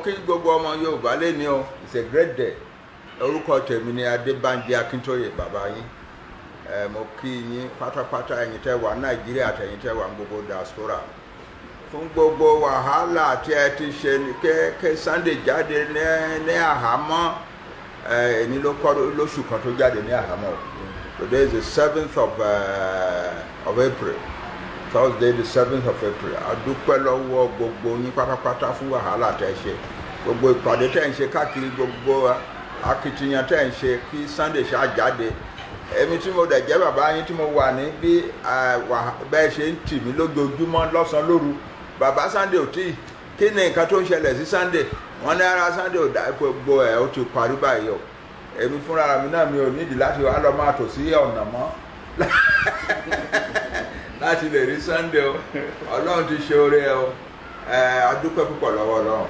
kí gbogbo ọmọ Yorùbá lé ní o, it's a great day. Orúkọ tèmi ni Adébánjí Akíntóyè bàbá yín. Mo kí yín pátápátá ẹ̀yin tẹ́ wà Nàìjíríà àtẹ̀yin tẹ́ wà gbogbo diaspora. Fún gbogbo wàhálà tí ẹ ti ṣe kẹ́ Sunday jáde ní àhámọ́ ẹni ló kọ́ lóṣù kan tó jáde ní àhámọ́. Today is the 7th of April. Thursday the 7th of April. A dúpẹ́ lọ́wọ́ gbogbo yín pátápátá fún wàhálà tẹ́ ṣe. Gbogbo ìpàdé tẹ́ ń ṣe káàkiri gbogbo akitiyan tẹ́ ń ṣe kí Sunday ṣáà jáde. Èmi tí mo dẹ̀ jẹ́ bàbá yín tí mo wà ní bí bẹ́ẹ̀ ṣe ń tì mí lójoojúmọ́ lọ́sàn-án lóru. Bàbá Sunday ò tí kí ni nǹkan tó ń ṣẹlẹ̀ sí Sunday? Wọ́n ní ara Sunday ò dá gbogbo ẹ̀ ó ti parí báyìí o. Èmi fúnra mi náà mi ò nídìí láti wá lọ máa tò sí ọ̀nà mọ́ láti lè rí Sunday o. Ọlọ́run ti ṣe oore o. A dúpẹ́ púpọ̀ lọ́wọ́ Ọlọ́run.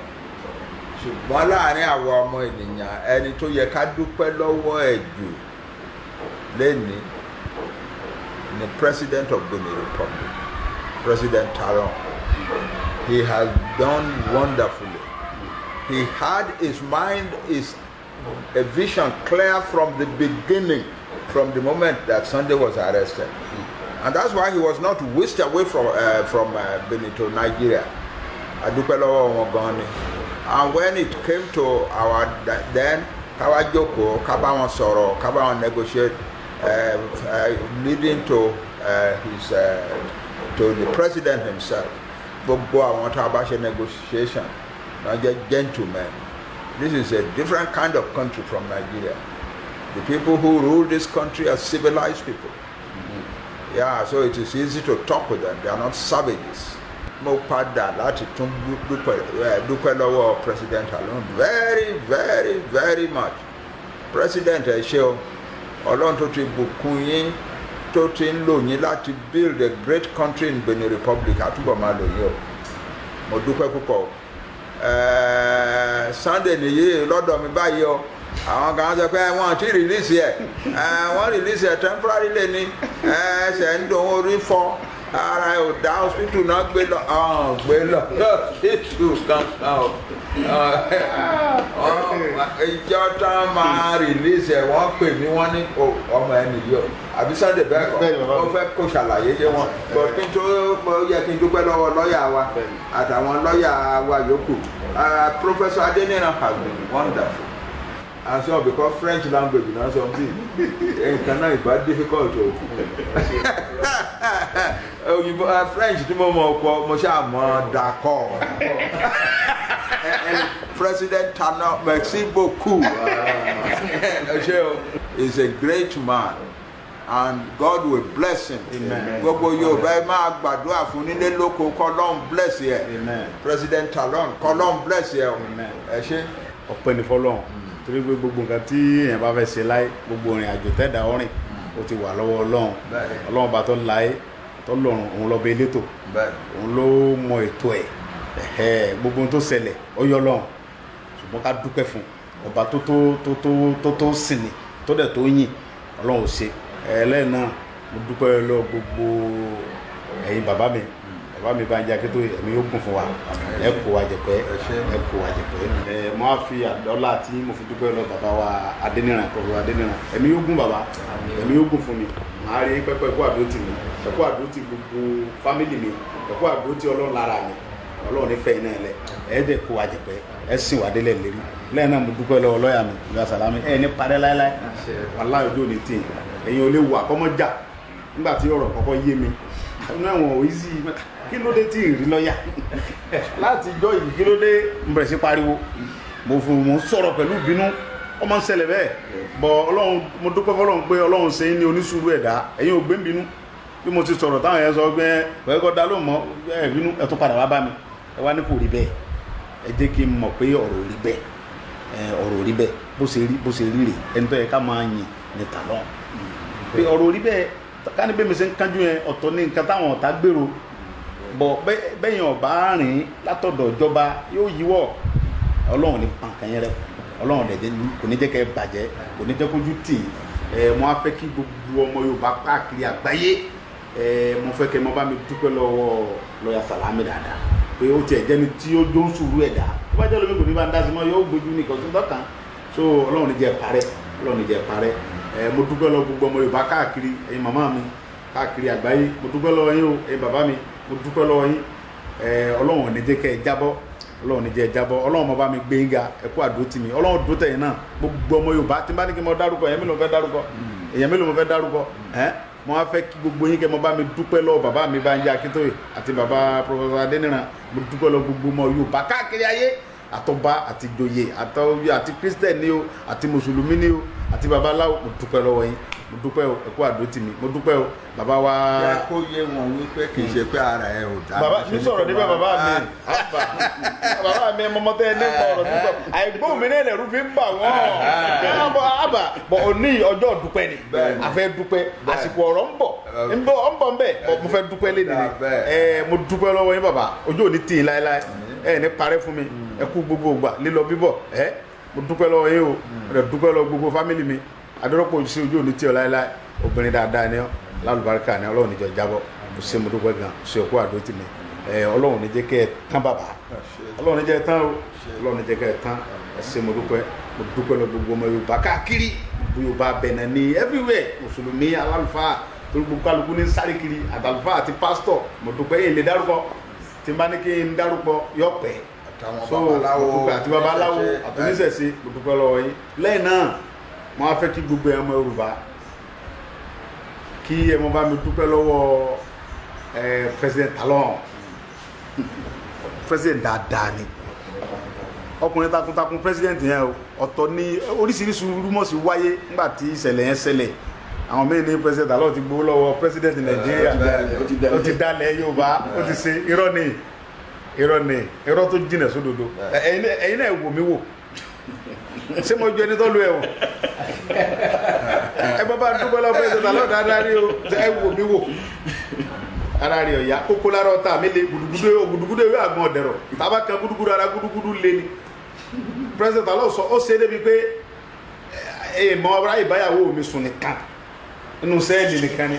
Ṣùgbọ́n láàárín àwọn ọmọ ènìyàn ẹni tó yẹ ká dúpẹ́ lọ́wọ́ ẹ̀ jù lẹ́ni ni President of Benin Republic, President Talon. He has done wonderfully. He had his mind, a vision clear from the beginning, from the moment that Sunday was arrested. And that's why he was not whisked away from Benin to Nigeria. Adúpẹ́ lọ́wọ́ wọn gan ni. And when it came to our then, ká jókòó, ká bá wọn sọ̀rọ̀, ká bá wọn negotiate, leading to to the president himself. Gbogbo àwọn tá a bá ṣe negotiation, wọ́n jẹ́ gentlemen. This is a different kind of country from Nigeria. The people who rule this country are civilized people. Yeah, so it is easy to talk with them. They are not savages. Mo padà láti tún dúpẹ́ lọ́wọ́ President Talon very, very, very much. President ẹ ṣé o, Ọlọ́run tó ti bùkún yín, tó ti ń lò yín láti build a great country in Benin Republic, àtúbọ̀ máa lò yín o. Mo dúpẹ́ púpọ̀ o. Sunday nìyí lọ́dọ̀ mi báyìí o. Àwọn kan sọ pé wọ́n ti release ẹ̀, wọ́n release ẹ̀ temporary lé ní ẹsẹ̀ ń dùn orí fọ́ ara ẹ̀ ò dá hospital náà gbé lọ hospital kankan o. Ìjọ tán máa release ẹ̀ wọ́n pè mí wọ́n ní ọmọ ẹni yìí o àbí Sunday bẹ́ẹ̀ kọ́ wọ́n fẹ́ kó ṣàlàyé yé wọn bọ̀ kí n tó yẹ kí n dúpẹ́ lọ́wọ́ lọ́ọ̀yà wa àtàwọn lọ́ọ̀yà wa yòókù. Professor Adeniran has been wonderful. And so because French language you know something nǹkan náà ìbá difficult o òyìnbó French tí mo mọ̀ ọ̀pọ̀ mo ṣáà mọ̀ d'accord. President Talon, merci beaucoup. He's a great man and God will bless him. Gbogbo Yorùbá ẹ máa gbàdúrà fún nílé lóko k'Ọlọ́run bless yẹ. President Talon k'Ọlọ́run bless yẹ o. Ẹ ṣé. Ọpẹ́ ni f'Ọlọ́run. Torí pé gbogbo nǹkan tí èèyàn bá fẹ́ ṣe láyé gbogbo ìrìn àjò tẹ́dà ọ̀rìn ó ti wà lọ́wọ́ Ọlọ́run. Ọlọ́run bá tó láyé tó lọ́run òun lọ́ọ́ bẹ elétò òun ló mọ ètò ẹ̀ gbogbo ohun tó ṣẹlẹ̀ ó yọ Ọlọ́run ṣùgbọ́n ká dúpẹ́ fún ọba tó sìn ní tó dẹ̀ tó yìn Ọlọ́run ò ṣe ẹlẹ́yìn náà mo dúpẹ́ lọ gbogbo ẹ̀yin bàbá mi Bánjí Akíntóyè ẹ̀mí yóò gùn fún wa ẹ kó wa jẹ̀pẹ́ mo á fi àdọ́là tí mo fi dúpẹ́ lọ bàbá wa Adeniran ẹ̀mí yóò gùn bàbá ẹ̀mí yóò gùn fún mi màá rí pẹ́pẹ́ ẹ̀kọ́ àdótì mi ẹ̀kọ́ àdótì gbogbo fámìlì mi ẹ̀kọ́ àdótì Ọlọ́run lára mi Ọlọ́run nífẹ̀ẹ́ iná ẹ̀lẹ́ ẹ̀ẹ́dẹ̀ kó wa jẹ̀pẹ́ ẹ̀ sìn wà délẹ̀ lérí lẹ́yìn náà mo dúpẹ́ lọ́wọ́ lọ́ọ̀yà mi ìyá Sàlámì ẹ̀ ní parẹ́ láéláé wàláhì ojú òní tì ẹ̀yin ò lè wà kọ́mọ́jà nígbà tí ọ̀rọ̀ kọ́kọ́ yé mi inú ẹ̀wọ̀n òyìí kí ló dé tí ìrí lọ́yà láti jọ yìí kí ló dé ń bẹ̀rẹ̀ sí pariwo mo ń sọ̀rọ̀ pẹ̀lú ìbínú ọmọ ń ṣẹlẹ̀ bẹ́ẹ̀ bọ̀ Ọlọ́run mo dúpẹ́ f'Ọlọ́run pé Ọlọ́run ṣe ní onísùúrù ẹ̀dá ẹ̀yin ò gbé ń bínú bí mo ti sọ̀rọ̀ táwọn yẹn sọ pé ẹ̀kọ́ dá ló mọ́ ẹ̀ bínú ẹ̀ tún padà wá bá mi ẹ wá ní kò rí bẹ́ẹ̀ ẹ jẹ́ kí n mọ̀ pé ọ̀rọ̀ rí bẹ́ẹ̀ bó ṣe rí rè ẹni tó yẹ ká máa yìn ní Talon pé ọ̀rọ̀ rí bẹ́ẹ̀ ká ní bẹ́ẹ̀ mi ṣe ń kánjú yẹn ọ̀tọ̀ ní nǹkan táwọn ọ̀tá gbèrò bọ̀ bẹ́yìn ọ̀bá rìn látọ̀dọ̀ ìjọba yóò yíwọ́ Ọlọ́run ní pàǹkà yẹn rẹ Ọlọ́run dẹ̀ kò ní jẹ́ kẹ́ bàjẹ́ kò ní jẹ́ kójú tì mo á fẹ́ kí gbogbo ọmọ Yorùbá káàkiri àgbáyé mo fẹ́ kẹ́ mo bá mi dúpẹ́ lọ́wọ́ lọ́ọ̀yà Sàlámì dáadáa pé ó tiẹ̀ jẹ́ni tí ó jó ń sùúrù ẹ̀dá tó bá jẹ́ lómi kò ní bá ń dá sí mọ́ yóò gbójú ní ìkọ̀tún tọ́kàn so ọlọ́run ní jẹ́ parẹ́ ọlọ́run ní jẹ́ parẹ́ mo dúpẹ́ lọ gbogbo ọmọ Yorùbá káàkiri ẹ̀yin màmá mi káàkiri àgbáyé mo dúpẹ́ lọ́wọ́ yín o ẹ̀yin bàbá mi mo dúpẹ́ lọ́wọ́ yín ọlọ́run ní jẹ́ kẹ́ ẹ jábọ́ ọlọ́run ní jẹ́ ẹ jábọ́ ọlọ́run mo bá mi gbé yín ga ẹ kú àdó tì mí ọlọ́run dó tẹ̀yìn náà gbogbo ọmọ Yorùbá tí n bá ní kí n mọ dárúkọ èèyàn mélòó mo fẹ́ dárúkọ mo wá fẹ́ kí gbogbo yín kẹ́ mo bá mi dúpẹ́ lọ́wọ́ bàbá mi Bánjí Akíntóyè àti bàbá Professor Adéníran mo dúpẹ́ lọ gbogbo ọmọ Yorùbá káàkiri ayé àtọba àti joyè àti Christian ni o àti mùsùlùmí ni o àti babaláwo mo dúpẹ́ lọ́wọ́ yín mo dúpẹ́ o ẹ kú àdó tì mí mo dúpẹ́ o bàbá wa. yẹ kó yé wọn wípé kì í ṣe pé ara ẹ ò dá. bàbá mi sọ̀rọ̀ níbẹ̀ bàbá mi mọ́mọ́tẹ́ ní ọ̀rọ̀ nígbà àìgbóhùn mi náà lẹ́rú fi ń bà wọ́n bọ̀ òní ọjọ́ dúpẹ́ ni a fẹ́ dúpẹ́ àsìkò ọ̀rọ̀ ń bọ̀ ń bẹ̀ mo fẹ́ dúpẹ́ lé nìyẹn mo dúpẹ́ lọ́wọ́ yín bàbá ojú òní tì í láéláé ní parẹ́ fún mi ẹ kú gbogbo ògbà lílọ bíbọ̀ mo dúpẹ́ lọ́wọ́ yín o mo dúpẹ́ lọ́wọ́ gbogbo fámìlì mi adọ́rọ́pọ̀ ojú sí ojú òní tí ọ láéláé obìnrin dáadáa ni ọ lálùbáríkà ni Ọlọ́run níjọ jábọ̀ mo ṣe mo dúpẹ́ gan ṣe òkú àdó tì mí Ọlọ́run ní jẹ́ kẹ́ ẹ tán bàbá Ọlọ́run ní jẹ́ ẹ tán o Ọlọ́run ní jẹ́ kẹ́ ẹ tán ẹ ṣe mo dúpẹ́ lọ gbogbo ọmọ Yorùbá káàkiri Yorùbá Benin ní everywhere mùsùlùmí alálùfáà torí gbogbo kálukú ní sáré kiri àtàlùfáà àti pásítọ̀ mo dúpẹ́ yìí lè dárúkọ tí n bá ní kí n dárúkọ yọ pẹ́ so àti babaláwo àtúnísẹ̀sí mo dúpẹ́ lọ́wọ́ yín lẹ́yìn náà mo á fẹ́ kí gbogbo ọmọ Yorùbá kí ẹ mọ bá mi dúpẹ́ lọ́wọ́ president Talon president dáadáa ni ọkùnrin takuntakun president yẹn o ọ̀tọ̀ ní oríṣiríṣi rúmọ̀sí wáyé nígbà tí ìṣẹ̀lẹ̀ yẹn ṣẹlẹ̀ àwọn mẹ́rin ní president Talon ti gbowó lọ́wọ́ president Nàìjíríà ó ti dalẹ̀ Yorùbá ó ti ṣe irọ́ tó jìnà sódodo ẹ̀yin náà wò mí wò ṣé mo jọ ẹni tó lu ẹ̀ wò ẹ bá bá dúpẹ́ lọ́wọ́ president Talon dáadáa rí o ẹ wò mí wò ara rẹ̀ ọ̀yá kókó lára ọ̀tá mi lé gudugudu ewé àgbọn ọ̀dẹ̀rọ̀ tàbá kan gudugudu ara gudugudu lé ni president Talon sọ ó ṣe débi pé èèmọ̀ ọ̀rá ìbáyàwó mi sùn nìkan inú sẹ́ẹ̀lì nìkan ni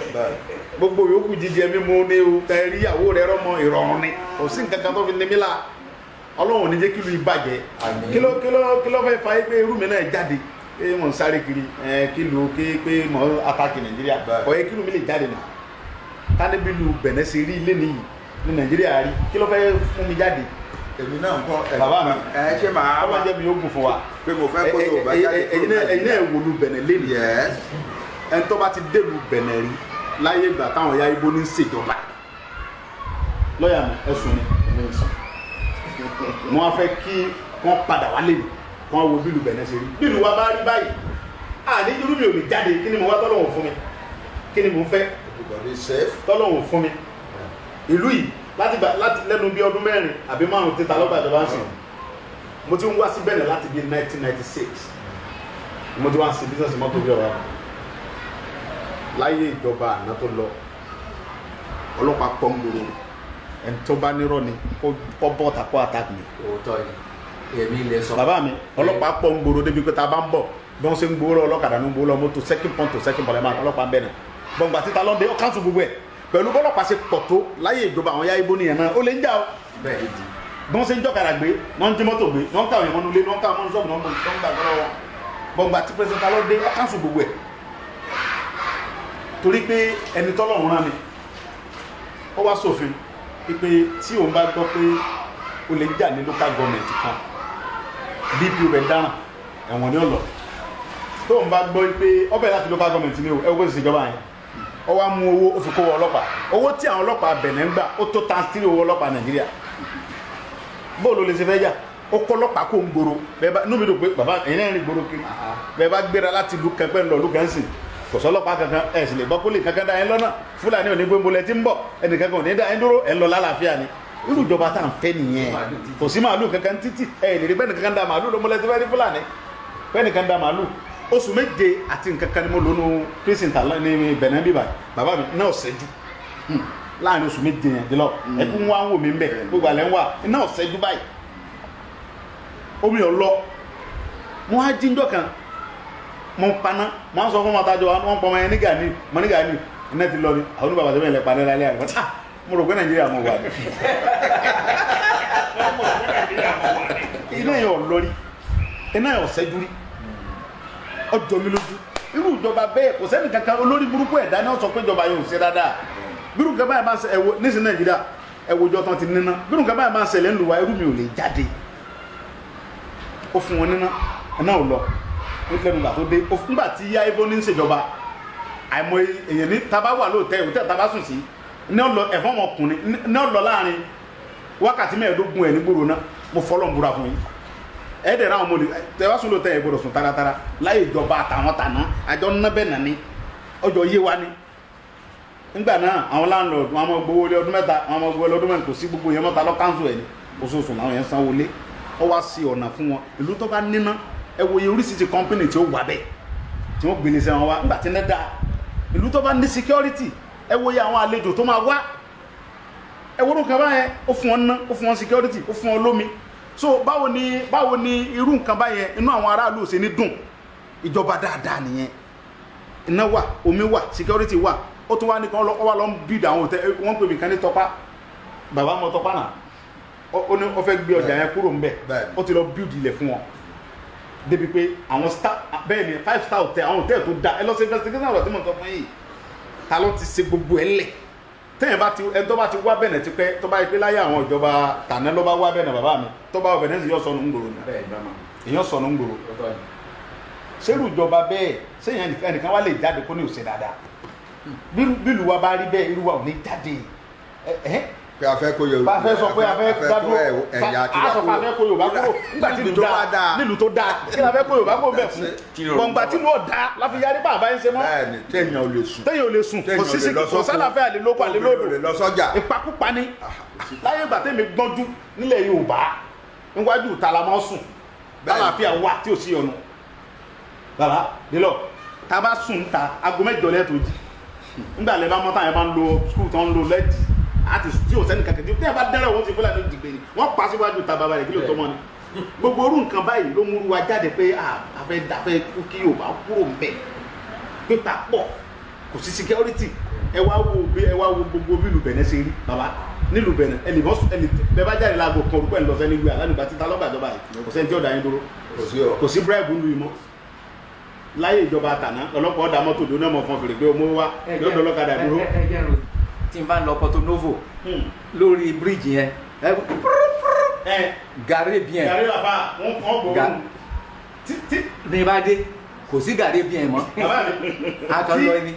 gbogbo yòókù jíjẹ mímú ní o tẹ̀rí ìyàwó rẹ̀ rọ́mọ ìrọ̀rùn ni kò sí nǹkan kan tó fi ní mí la Ọlọ́run ní jẹ́ kí lu ìbàjẹ́ kí ló fẹ́ fa pé irú mi náà jáde pé mò ń sáré kiri kí lu pé mò ń atákì Nàìjíríà ọ̀yẹ́ kí lu mi lè jáde nà káni bí lu Benin ṣe rí ilé nìyí ní Nàìjíríà rí kí ló fẹ́ fún mi jáde. èmi náà ń kọ́ bàbá mi ṣé màá ọmọ jẹ́ mi yóò gùn fún wa pé mo fẹ́ kó Yorùbá jáde ẹ̀yin náà wò lu Benin lé nìyí ẹni tó bá ti dé lu Benin rí láyé ìgbà táwọn ya ibo ní ṣèjọba lọ́yà mi ẹ̀sùn ni mo wá fẹ́ kí wọ́n padà wálé mi wọ́n wo bílù Benin ṣe rí bílù wa bá rí báyìí àní irú mi ò lè jáde kí ni mo wá tọ́lọ́wọ̀n fún mi kí ni mo fẹ́ tọ́lọ́wọ̀n fún mi ìlú yìí láti lẹ́nu bí ọdún 4 àbí 5 títà lọ́gbà ìjọba ń sìn mo ti ń wá sí Benin láti bí 1996 mo ti wá sí bísíǹsì mọ́tò bí ọ̀rọ̀ láyé ìjọba àná tó lọ ọlọ́pàá pọ̀ ń gbòòrò ẹni tó bá nírọ̀ ni kó bọ́ takọ́ attack mi. òótọ́ ni èmi lè sọ. bàbá mi ọlọ́pàá pọ̀ ń gbòòrò débi pé tá a bá ń bọ̀ bí wọ́n ṣe ń gbòòrò ọlọ́kadà ní gbòòrò mọ́tò second point to second point lẹ́mọ̀ ọlọ́pàá ń bẹ̀ náà gbọ̀ngbà títa lọ́dẹ ó kánṣu gbogbo ẹ̀ pẹ̀lú bọ́lọ́pàá ṣe pọ̀ tó láyé ìjọba àwọn yá ibo nìyẹn náà ó lè ń jà ó. bẹ́ẹ̀ ni bí wọ́n ṣe ń jọ́kadà gbé wọ́n ń jí mọ́tò gbé wọ́n ń káwọn èèyàn nulẹ̀ wọ́n ń káwọn mọ́tò sọ́ọ̀bù wọ́n ń gbà gbọ́dọ̀ wọn gbọ̀ngbà tí president alọ́dẹ ó kánṣu gbogbo ẹ̀ torí pé ẹni tọ́lọ́run rán mi ó wá sófin pé tí òun bá gbọ́ pé ó lè jà ní local government kan DP rẹ̀ dáràn ẹ̀wọ̀n ni ó lọ tóun bá gbọ́ pé ọbẹ̀ láti local government ni ẹgbẹ́ ìṣèjọba yẹn ó wá mú owó ó fi kó ọlọ́pàá owó tí àwọn ọlọ́pàá Benin ń gbà ó tó tan 3 owó ọlọ́pàá Nàìjíríà bóòlù lè ṣe fẹ́ jà ó kọ́ ọlọ́pàá kó ń gbòòrò bẹ́ẹ̀ bá inú mi dùn pé bàbá ẹ̀yin náà ń rìn gbòòrò kiri bẹ́ẹ̀ bá gbéra láti lu kẹpẹ́ ńlọ lu kẹ́ńsì kò sọ́lọ́pàá kankan ẹ̀ sì lè gbọ́ pólì kankan dá yín lọ́nà Fúlàní ò ní gbé mbolẹ̀ tí ń bọ̀ ẹnì kankan ò ní dá yín dúró ẹ̀ ń lọ lálàáfíà ni irú ìjọba tá à ń fẹ́ nìyẹn kò sí màálù kankan títì ẹ̀ lè rí bẹ́ẹ̀ nìkan dá màálù ló mọ́lẹ̀ tí fẹ́ rí Fúlàní bẹ́ẹ̀ nìkan dá màálù oṣù 7 àti nǹkan kan ni mo lónú prison tàlá ní Benin bíbá bàbá mi náà ṣẹ́jú láàrin oṣù 7 yẹn dìlọ ẹkún wá ń wò mí ń bẹ̀ gbogbo àlẹ́ ń wà náà ṣẹ́jú báyìí omi ọ̀lọ́ mo á jíjọ́ kan mo paná mo á sọ fún ọmọdájọ́ wọn pọ̀ ọmọ yẹn ní Gani mo ní Gani iná ti lọ ni àwọn oníbàbà tó bẹ̀rẹ̀ lẹ́ paná lálẹ́ àgbà tá mo rò pé Nàìjíríà mo wà ní iná yẹn ò lọ rí iná yẹn ò ṣẹ́jú rí ọjọ́ mi lójú irú ìjọba bẹ́ẹ̀ kò sẹ́ni kankan olórí burúkú ẹ̀dá ni wọ́n sọ pé ìjọba yóò ṣe dáadáa bírù nǹkan báyìí máa ń ṣe ẹ̀wọ̀ nísìn Nàìjíríà ẹ̀wọ̀ ìjọ tán ti níná bírù nǹkan báyìí máa ń ṣẹlẹ̀ ńlùwà irú mi ò lè jáde ó fún wọn níná iná ò lọ lẹ́nu ìgbà tó dé nígbà tí yá ibo ní ń ṣèjọba àìmọ̀ èèyàn ní taba wà lóòótẹ́ òtẹ́ taba sùn sí ní ọ̀lọ́ ẹ̀fọ́n ọmọkùnrin ní ọ̀lọ́ láàrin wákàtí mẹ́ẹ̀ẹ́dógún ẹ̀ nígboro náà mo fọlọ́ ń búra fún yín ẹ̀ẹ́dẹ̀ ráwọn ọmọdé tẹ́wá sùn lóòótẹ́ ẹ̀ gbọ́dọ̀ sùn taratara láyé ìjọba àtàwọn tàná àjọ ńná bẹ́ẹ̀ nà ní ọjọ́ yé wa ní nígbà náà àwọn láńlọ́ọ̀dù wọn máa gbowó lé ọdún mẹ́ta wọn máa gbowó lé ọdún mẹ́ta kò sí gbogbo yẹn mọ́ta lọ káńsù ẹ̀ ní oṣooṣù làwọn yẹn sanwó lé ọ wá sí ọ̀nà fún wọn ìlú tó bá níná ẹ wo iye oríṣiríṣi kọ́ńpínì tí ó wà bẹ́ẹ̀ tí wọ́n gbélé sẹ́wọ̀n wá nígbà tí ní dáa ìlú tó bá ní security ẹ wo iye àwọn àlejò tó máa wá ẹ wo nǹkan báyẹn ó fún wọn ná ó fún wọn security ó fún wọn lómi so báwo ni irú nǹkan báyẹn inú àwọn aráàlú ò ṣe ní dùn ìjọba dáadáa nìyẹn iná wà omi wà security wà ó tún wá ní kan wá lọ ń build àwọn òtẹ wọ́n pè mí kan ní Tọ́pá bàbá mọ Tọ́pá náà ó ní ó fẹ́ gbé ọjà yẹn kúrò ńbẹ̀ ó ti lọ build ilẹ̀ fún wọn débi pé àwọn star bẹ́ẹ̀ ni 5-star hotel àwọn hotel tó da ẹ lọ sí investigation ọ̀rọ̀ tí mo sọ fún yìí ta ló ti ṣe gbogbo ẹ lẹ̀ tẹ́yìn bá ti ẹni tó bá ti wá bẹ̀nẹ̀ ti pẹ́ tó bá yẹ pé láyé àwọn ìjọba tàná ló bá wá bẹ̀nẹ̀ bàbá mi tó bá wà bẹ̀nẹ̀ sì yọ sọnù ń gbòòrò èèyàn sọnù ń gbòòrò sẹ́rù ìjọba bẹ́ẹ̀ sẹ́yìn ẹnìkan wá lè jáde kó ní òsè dáadáa bílù wa bá rí bẹ́ẹ̀ irú wa ò ní jáde pé a fẹ́ kó Yorùbá a fẹ́ sọ pé a fẹ́ gbádùn a sọ pé a fẹ́ kó Yorùbá kúrò nígbà tí ìlú dáa nílùú tó dáa kí la fẹ́ kó Yorùbá kó bẹ̀ fún gbọ̀ngbà tí ìlú ọ̀dá láfi yarí bàbá yín ṣe mọ́ bẹ́ẹ̀ni téèyàn ò lè sùn téèyàn ò lè sùn kò sí kò sálàfẹ́ àlelóko àlelódò ìpakúpa ni láyé ìgbà tẹ́mi gbọ́njú nílẹ̀ Yorùbá níwájú ìta la máa sùn lálàáfíà wà tí ò sí ọ̀nà bàbá délọ̀ tá a bá sùn ta aago mẹ́jọ lẹ́ẹ̀tọ́ jì nígbà lẹ́ bá mọ́tà yẹn bá ń lo skul tó ń lo lẹ́ẹ̀dì àti tí o sẹ́ni kankan tí o bá dẹ́rẹ́ wọ́n ti fúlà ní ìdìgbè ni wọ́n pa síwájú ta bàbá rẹ̀ kí ló tó mọ́ ni gbogbo orú nǹkan báyìí ló múru wa jáde pé afẹ́ kú kí Yorùbá kúrò mbẹ̀ pípa pọ̀ kò sí security ẹ wá wo gbogbo bílù Bẹ̀nẹ̀ ṣe rí bàbá nílùú Bẹ̀nẹ̀ ẹ lè bẹ́ẹ̀ bá jáde láago kan orúkọ ẹ̀ ń lọ sẹ́ni gbé alánìgbà títa lọ́gbàjọba yìí kò sẹ́ni tí ó dá yín dúró kò sí bribe ń lu ìmọ̀ láyé ìjọba àtàná ọlọ́pàá ọ̀dà mọ́tò lónà ọmọ fún fèrè pé ọmọ wa yóò dọ́lọ́kadà dúró. tí n bá lọ Porto Novo lórí bíríìjì yẹn gàrí bíẹ̀ gàrí bàbá wọn gbọ́ ní bá dé kò sí gàrí bíẹ̀ mọ́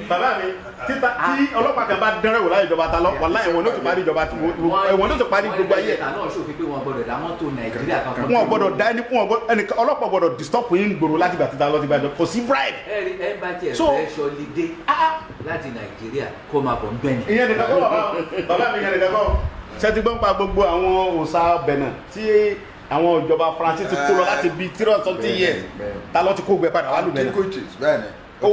bàbá mi tí ọlọ́pàá kan bá dẹ́rẹ́ wò láyé ìjọba ta lọ wàlá ẹ̀wọ̀n ló ti parí ìjọba ẹ̀wọ̀n ló ti parí gbogbo ayé náà ṣòfin pé wọn gbọ́dọ̀ dá mọ́tò Nàìjíríà kankan wọn gbọ́dọ̀ dá ẹni ọlọ́pàá gbọ́dọ̀ disturb yín gbòòrò láti gbà títa lọ ti gbàjọ kò sí bribe. ẹ bá tiẹ̀ fẹ́ sọlidé láti Nàìjíríà kó máa bọ̀ ń bẹ́ni. ìyẹn nìkan kọ́ bàbá mi ìyẹn nìkan kọ́ ṣẹ́tí gbọ́n pa gbogbo àwọn òòṣà Benin tí àwọn ìjọba France ti kó lọ láti bíi 300 years ta ló ti kó gbẹ padà wà lù Benin ó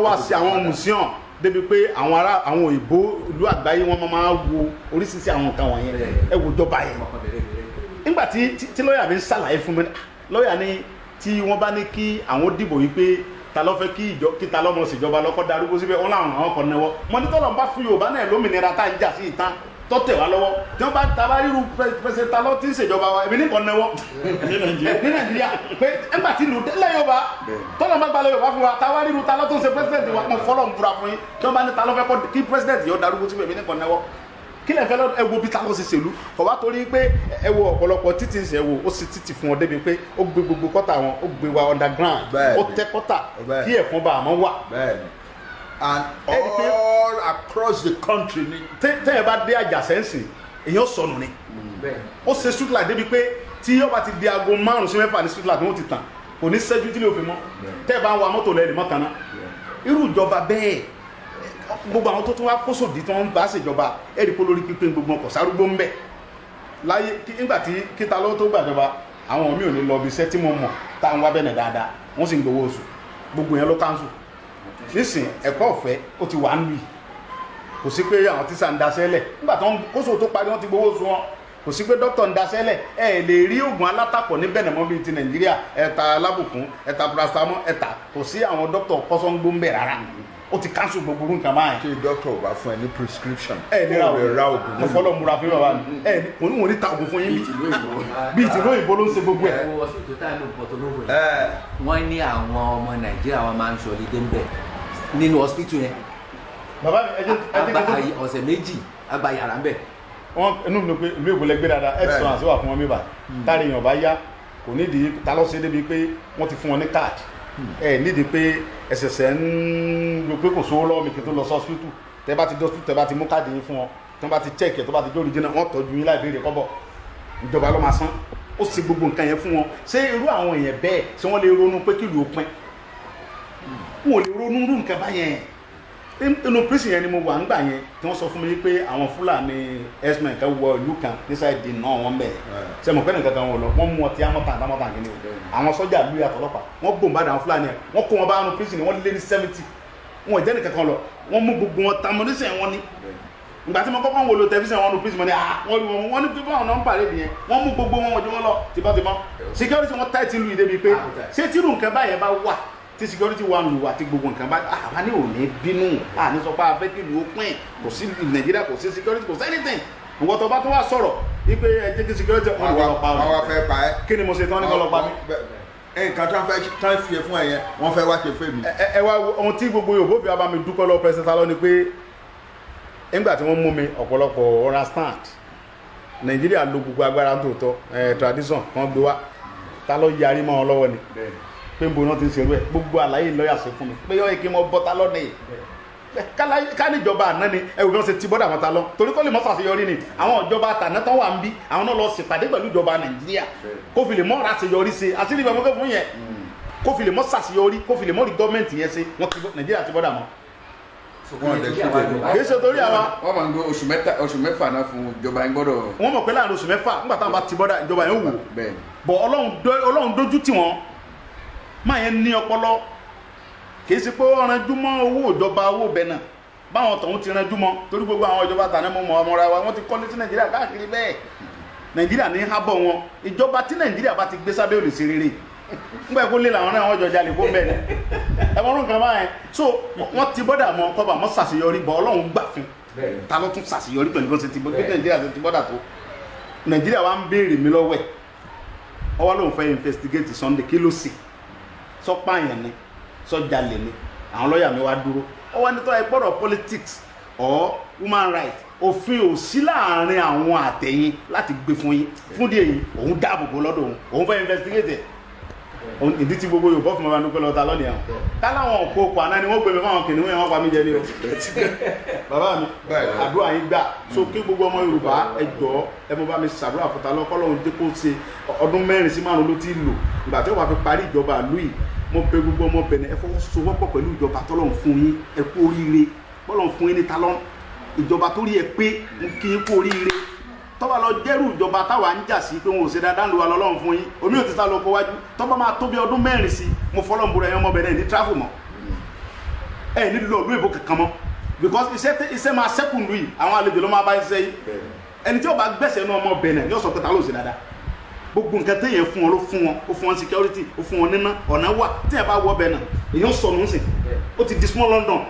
wá sí àwọn museum débi pé àwọn òyìnbó ìlú àgbáyé wọn máa wo oríṣiríṣi àwọn nǹkan wọ̀nyẹn ẹ wò jọba yẹn nígbà tí lọ́ọ̀yà mi ń ṣàlàyé fún mi lọ́ọ̀yà ni tí wọ́n bá ní kí àwọn dìbò yìí pé ta ló fẹ́ kí ta lọ́mọ ṣèjọba lọ́kọ́ darúgbó síbẹ̀ wọn làwọn àwọn kan náwó mọ ní tọ́lọ̀ ń bá fún Yorùbá náà lómìnira tá à ń jà sí ìtàn tọ́tẹ̀ wá lọ́wọ́ tí wọ́n bá taba ríru pẹ̀sẹ̀ ta ló ti ń ṣèjọba wa èmi nìkan náwó ní Nàìjíríà pé ẹgbà tí lù délẹ̀ Yorùbá tọ́lọ̀ bá gbalẹ̀ Yorùbá fún wa taba ríru ta ló tó ń ṣe pẹ́sidẹ̀ntì wa mo fọlọ́ ń búra fún yín tí wọ́n bá ní ta ló fẹ́ kọ́ kí pẹ́sidẹ̀ntì yóò darúgbó síbẹ̀ èmi nìkan náwó kí lè fẹ́ lọ ẹ wo bí ta ló ṣe ṣèlú kò wá torí pé ẹ wo ọ̀pọ̀lọpọ̀ títì ń ṣe wo ó sì títì fún ọ débi pé ó gbé gbogbo kọ́tà wọn ó gbé wa underground ó tẹ kọ́tà kí ẹ̀fọn bá àmọ́ wà. And all across the country ni. tẹ́yẹ̀ bá dé àjàsẹ́ǹsì èèyàn sọnù ni ó ṣe street light débi pé tí yóò bá ti di aago 5 sí 6 ní street light wọ́n ti tàn kò ní ṣẹ́jú tí lè fi mọ́ tẹ́ẹ̀ bá ń wa mọ́tò lẹ́yìn mọ́tàná irú ìjọba bẹ́ẹ̀ gbogbo àwọn tó tún wá kó sòdí tí wọ́n bá ṣèjọba ẹ̀rí kó lórí pípé gbogbo ọkọ̀ sárúgbó ń bẹ̀ láyé nígbà tí kíta ló tó gbàjọba àwọn mi ò ní lọ bí iṣẹ́ tí mo mọ̀ tá à ń wá Bẹ̀nẹ̀ dáadáa wọ́n sì ń gbowó oṣù gbogbo yẹn ló káńsù nísìn ẹ̀kọ́ ọ̀fẹ́ ó ti wà ń lù kò sí pé àwọn tíṣà ń daṣẹ́lẹ̀ nígbà tó ń kóso tó parí wọ́n ti gbowó oṣù wọn kò sí pé dókítà ń daṣẹ́lẹ̀ ẹ lè rí oògùn alátàpọ̀ ní Bẹ̀nẹ̀ mọ́ bíi ti Nàìjíríà ẹ̀ta alábùkún ẹ̀ta paracetamol ẹ̀ta kò sí àwọn dókítà kọ́sọ́ngbó ń bẹ̀ rárá ó ti cancel gbogbo nǹkan báyìí. tí dókítà ò bá fún ẹ ní prescription. ẹ ní ra oògùn. mo fọlọ́ múra fún bàbá mi ẹ ní ní ta oògùn fún yín bí ìtìlú òyìnbó ló ń ṣe gbogbo ẹ. wọ́n ní àwọn ọmọ nàìjíríà wọn máa ń ṣọlí dé ń bẹ̀ nínú hospital yẹn. bàbá mi ọ̀sẹ̀ méjì àgbà yàrá ń bẹ̀. wọ́n inú mi pé ìlú èbó lẹ́gbẹ́ dáadáa excellence wà fún wọn mi bá táàrí èèyàn bá yá kò nídìí ta lọ sí débi pé wọ́n ti fún wọn ní káàdì ẹ nídìí pé ẹsẹ̀sẹ̀ ń lo pé kò sówó lọ́wọ́ mi kí n tó lọ sí hospital tẹ́ bá ti dé hospital tẹ́ bá ti mú káàdì yín fún wọn tí wọ́n bá ti check ẹ̀ tó bá ti jó original wọ́n tọ́jú yín láì béèrè kọ́bọ̀ ìjọba ló máa san ó sì gbogbo nǹkan yẹn fún wọn ṣé irú àwọn èèyàn bẹ́ẹ̀ ṣé wọ́n lè ronú pé kí ìlú ó pín wọn ò lè ronú irú nǹkan báyẹn inú prison yẹn ni mo wà ń gbà yẹn tí wọ́n sọ fún mi pé àwọn Fúlàní herdsmen kan wọ ìlú kan nísàdì náà wọ́n bẹ̀ ṣe mọ̀ pé nǹkan kan wọn lọ wọ́n mú ọtí amọ́tàn kìíní àwọn sọ́jà lóye àtọlọ́pàá wọ́n gbòǹbàdà àwọn Fúlàní yẹn wọ́n kó wọn bá inú prison wọ́n lé ní 70 wọn ò jẹ́ nìkan kan lọ wọ́n mú gbogbo wọn tamọ́nísẹ̀ wọn ní ìgbà tí mo kọ́kọ́ wò ló tẹlifíṣàn wọn ní prison wọ́n ní pípọ́ ọ̀nà ń pàdé nìyẹn wọ́n mú gbogbo wọn ojú wọn lọ tìbọ́tìbọ́ security wọn táìtì lu ìdébi pé ṣé tírù nǹkan báyẹn bá wà tí security wà lù àti gbogbo nǹkan bá àwa ní òní bínú àní sọ pé afẹ́ kí ìlú ó pín kò sí Nàìjíríà kò sí security kò sí anything nǹkan tó bá tó wá sọ̀rọ̀ wípé ẹjẹ́ kí security wọn lọ pa wọn wá fẹ́ pa ẹ́ kí ni mo ṣe tán ní kọ́ lọ pa mí. nǹkan tó ń fẹ́ tán fi fún ẹ yẹn wọ́n fẹ́ wá ṣe fún mi. ẹ wá ohun tí gbogbo Yorùbá fi wá bá mi dúpẹ́ lọ pẹ́sẹ́ntà lọ ni pé nígbà tí wọ́n mú mi ọ̀pọ̀lọpọ̀ understand Nàìjíríà lo gbogbo agbára tòótọ́ tradition kan gbé wá ta ló yarí mọ́ wọn lọ́wọ́ ni pé ń bo náà ti ń ṣerú ẹ̀ gbogbo àlàyé lọ́ọ̀yà sí fún mi pé yọ ike mọ bọ́ta lọ́nà yìí ká níjọba àná ni ẹ̀wù náà ṣe ti bọ́dà wọn ta lọ torí kó lè mọ́ ṣàṣeyọrí ni àwọn ìjọba àtàná tán wà ń bí àwọn náà lọ ṣèpàdé pẹ̀lú ìjọba Nàìjíríà kó fi lè mọ́ ṣàṣeyọrí ṣe àṣírí ìbọn mọ́kẹ́ fún yẹn kó fi lè mọ́ ṣàṣeyọrí kó fi lè mọ́ rí gọ́ọ̀mẹ̀ntì yẹn ṣe Nàìjíríà ti bọ́dà mọ́. kì í ṣe torí àwa. wọ́n máa ń gbé oṣù mẹ́fà náà fún ìjọba yẹn gbọ́dọ̀. wọ́n mọ̀ pé láàrin oṣù mẹ́fà nígbà táwọn bá ti bọ́dà ìjọba yẹn wò bọ̀ Ọlọ́run dójú tì wọ́n máa yẹn ní ọpọlọ kìí sí pé ó ranjú mọ́ owó ìjọba owó Benin báwọn tọ̀hún ti ranjú mọ́ torí gbogbo àwọn ìjọba tàní mọ́ ọmọra wa wọ́n ti kọ́lé sí Nàìjíríà káàkiri bẹ́ẹ̀ Nàìjíríà ní hábọ̀ wọn ìjọba tí Nàìjíríà bá ti gbé sábẹ́ ò lè ṣe rere nígbà kó lé làwọn náà wọ́n jọ jalè kó bẹ́ẹ̀ ẹ̀wọ̀n nǹkan báyẹn so wọ́n ti bọ́dà mọ́ kọ́ba mọ́ ṣàṣeyọrí bọ́ Ọlọ́run gbà fún ta ló tún ṣàṣeyọrí pẹ̀lú bó ṣe ti Nàìjíríà ti bọ́dà tó Nàìjíríà wa ń béèrè mi lọ́wọ́ ẹ̀ ọwọ́ lóun fẹ́ investigate Sunday kí ló sì sọpáyàn ni sọjalè ni àwọn lọ́ọ̀yà mi wá dúró ó wá nítorí ẹgbọ́dọ̀ politics or human rights òfin ò sí láàrin àwọn àtẹ̀yìn láti gbé fún yín fún díẹ̀ yìí òun dáàbò bò lọ́dọ̀ òun fẹ́ investigate ìdí tí gbogbo Yorùbá fún mi wá dúpẹ́ lọ́ta lọ́nìí àwọn táláwọn òkú òkú àná ni wọ́n gbé mi fáwọn kìnìún yẹn wọ́n pa mí jẹ ní o bàbá mi àdúrà yín gbà so kí gbogbo ọmọ Yorùbá ẹ jọ̀ọ́ ẹ mọ bá mi ṣàdúrà fún ta lọ́kọ́ lọ́hún dé kó ṣe ọdún 4 sí 5 ló ti lò ìgbà tí wọ́n bá fi parí ìjọba ìlú yìí mo pe gbogbo ọmọ Benin ẹ fọwọ́sowọ́pọ̀ pẹ̀lú ìjọba tọ́lọ́run fún yín ẹ kú oríire bọ́lọ́run fún yín ní talọ́n ìjọba tó rí ẹ pé ń kí yín kú oríire tọ́ba lọ jẹ́rù ìjọba táwa ń jà sí pé wọn ò ṣe dáadáa ń lo wa lọ́lọ́run fún yín omi ò ti sá lọ kó wájú tọ́ba máa tó bí ọdún 4 sí mo fọlọ́n búra ẹ̀yàn ọmọ Benin ní travel mọ́ ẹ̀ ní lọ ìlú èbó kankan mọ́ because iṣẹ́ máa sẹ́kùn lù yìí àwọn àlejò ló máa bá iṣẹ́ yìí ẹni tí ó bá gbẹ̀sẹ̀ ní ọmọ Benin yóò sọ pé ta ló ṣe dáadáa gbogbo nǹkan téèyàn fún wọn ló fún wọn ó fún wọn security ó fún wọn níná ọ̀nà wà téèyàn bá wọ Benin èèyàn sọnù sí ó ti di small London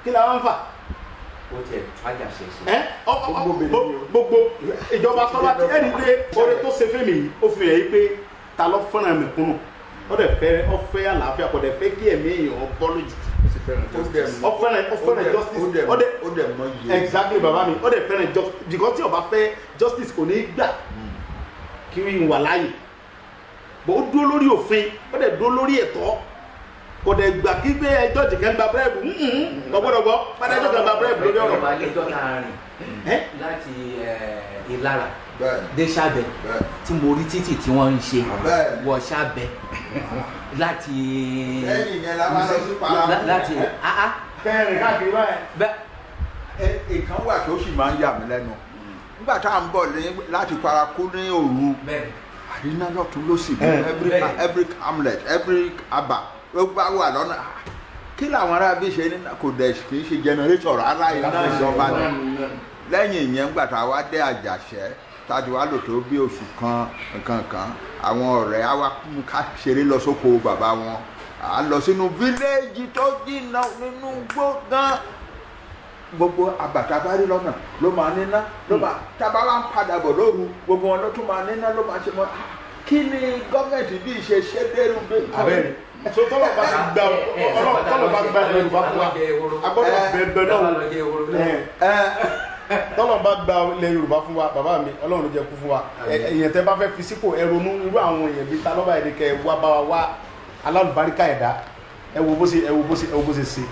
kí la wá ń fà. ó tiẹ̀ fàjà ṣẹṣẹ. gbogbo ìjọba tọ́lá tí ẹni pé oore tó ṣe fẹ́mi yìí ó fi hàn yí pé ta ló fẹ́ràn mẹ̀kúnnù ó dẹ̀ fẹ́ ọ fẹ́ àlàáfíà kò dẹ̀ fẹ́ kí ẹ̀mí èèyàn bọ́ lójijì ó fẹ́ràn justice ó dẹ̀ mọ iye exactly bàbá mi ó dẹ̀ fẹ́ràn justice because tí ó bá fẹ́ justice kò ní gbà kí n wà láàyè bó ó dúró lórí òfin ó dẹ̀ dúró lórí ẹ̀tọ́ kò dẹ̀ gbà kí pé ẹjọ́ jìkẹ́ ń gba bírẹ́bù gbọ́gbọ́dọ̀gbọ́ padà ẹjọ́ kan gba bírẹ́bù lórí ọ̀rọ̀. ọba ilé ẹjọ́ náà rìn láti Ìlara dé Ṣàbẹ̀ tí mo rí títì tí wọ́n ń ṣe wọ Ṣàbẹ̀ láti kẹrin káàkiri báyìí. ìkan wà tó sì máa ń yà mí lẹ́nu nígbà tá à ń bọ̀ láti Parakou ní òru àríná lọ́tún ló sì bí every hamlet every aba ló bá wà lọ́nà kí làwọn ará bí ṣe ní kò dẹ̀ kì í ṣe generator rárá iná ìjọba náà lẹ́yìn ìyẹn nígbà tá a wá dé Àjàṣẹ́ tàbí wá lò tó bí oṣù kan nǹkan kan àwọn ọ̀rẹ́ á wá ká ṣeré lọ sóko bàbá wọn à lọ sínú fíléèjì tó jìnnà nínú gbọ̀ngàn gbogbo àbàtàbárí lọ́nà ló máa níná ló máa tábà wá ń padà bọ̀ lóru gbogbo wọn ló tún máa níná ló máa ṣe mọ́ kí ni gọ́ọ̀mẹ̀ntì bí ṣe ṣe dẹ́rù dé. abẹ́rẹ́ so tọ́lọ̀ bá ti gba tọ́lọ̀ bá gba Yorùbá fún wa agbọ́dọ̀ bẹ̀rẹ̀ náà tọ́lọ̀ bá gba ilẹ̀ Yorùbá fún wa bàbá mi Ọlọ́run ló jẹ́ kú fún wa èèyàn tẹ́ bá fẹ́ fi sípò ẹ ronú irú àwọn èèyàn bíi talọ́ba ẹ̀dẹ̀kẹ́ wá bá wa wá alálùbáríkà ẹ̀dá ẹ wo bó ṣe ṣe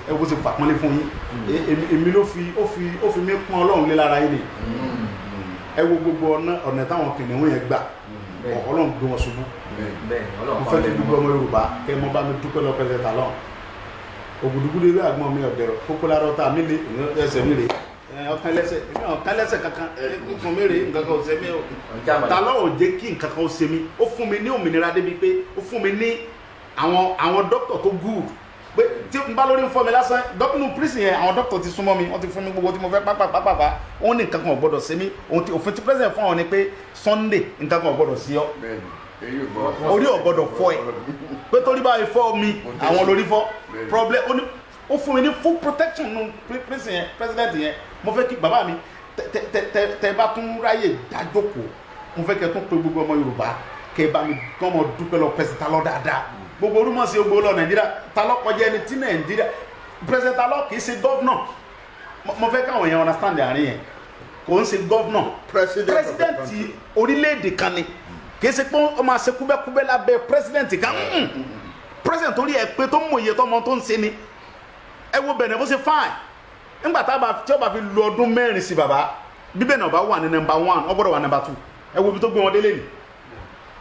ẹ wo bó ṣe pàpọ́nlé fún yín èmi ló fi mí pọ́n Ọlọ́run lé lára yín ni ẹ wo gbogbo ọ̀nà táwọn kìnìún yẹn gbà Ọlọ́run gbé wọn ṣubú mo fẹ́ kí gbogbo ọmọ Yorùbá kẹ́ mọ́ bá mi dúpẹ́ lọ pẹ́sẹ̀ tàlọ́ ògùdùgùdù ewé àgbọn mi ọ̀dẹ̀rọ̀ kókólárọ̀ tá mi lè ẹsẹ̀ mi lè ọ̀kan lẹ́sẹ̀ kankan ẹ̀kún mi rè nǹkan kan ò ṣe mí o tàlọ́ ò jẹ́ kí nǹkan kan ó ṣe mí ó fún mi ní òmìnira débi pé ó fún mi ní àwọn dókítà tó good pé tí n bá lórí ń fọ́ mi lásán dókítà prison yẹn àwọn dókítà ti súnmọ́ mi wọ́n ti fún mi gbogbo tí mo fẹ́ pápápápá wọ́n ní nǹkan kan ò gbọ́dọ̀ ṣe mí òfin tí president fún ọ ni pé Sunday nǹkan kan ò gbọ́dọ̀ sí ọ orí ò gbọ́dọ̀ fọ́ ẹ pé torí báyìí fọ́ mi àwọn lórí fọ́ problem ó fún mi ní full protection nù prison yẹn president yẹn mo fẹ́ kí bàbá mi tẹ bá tún ráyè dájókòó mo fẹ́ kẹ́ tún pé gbogbo ọmọ Yorùbá kẹ́ bá mi kọ́ ọmọ dúpẹ́ lọ president Talọ́ dáadáa gbogbo orúmọ̀ sí ogbó lọ Nàìjíríà Talọ́ kọjá ẹni tí Nàìjíríà president Talọ́ kì í ṣe governor mo fẹ́ káwọn èèyàn understand àárín yẹn kò ń ṣe governor president orílẹ̀-èdè kan ni kì í ṣe pé ó máa ṣe kúbẹ́kúbẹ́ lábẹ́ president kan president orí ẹ̀ pé tó ń mòye tọmọ tó ń ṣe ni ẹ wo Benin bó ṣe fine nígbà tí ó bá fi lu ọdún mẹ́rin sí bàbá bí Benin bá wà ní number 1 ó gbọ́dọ̀ wà number 2 ẹ wo ibi tó gbé wọn délé ni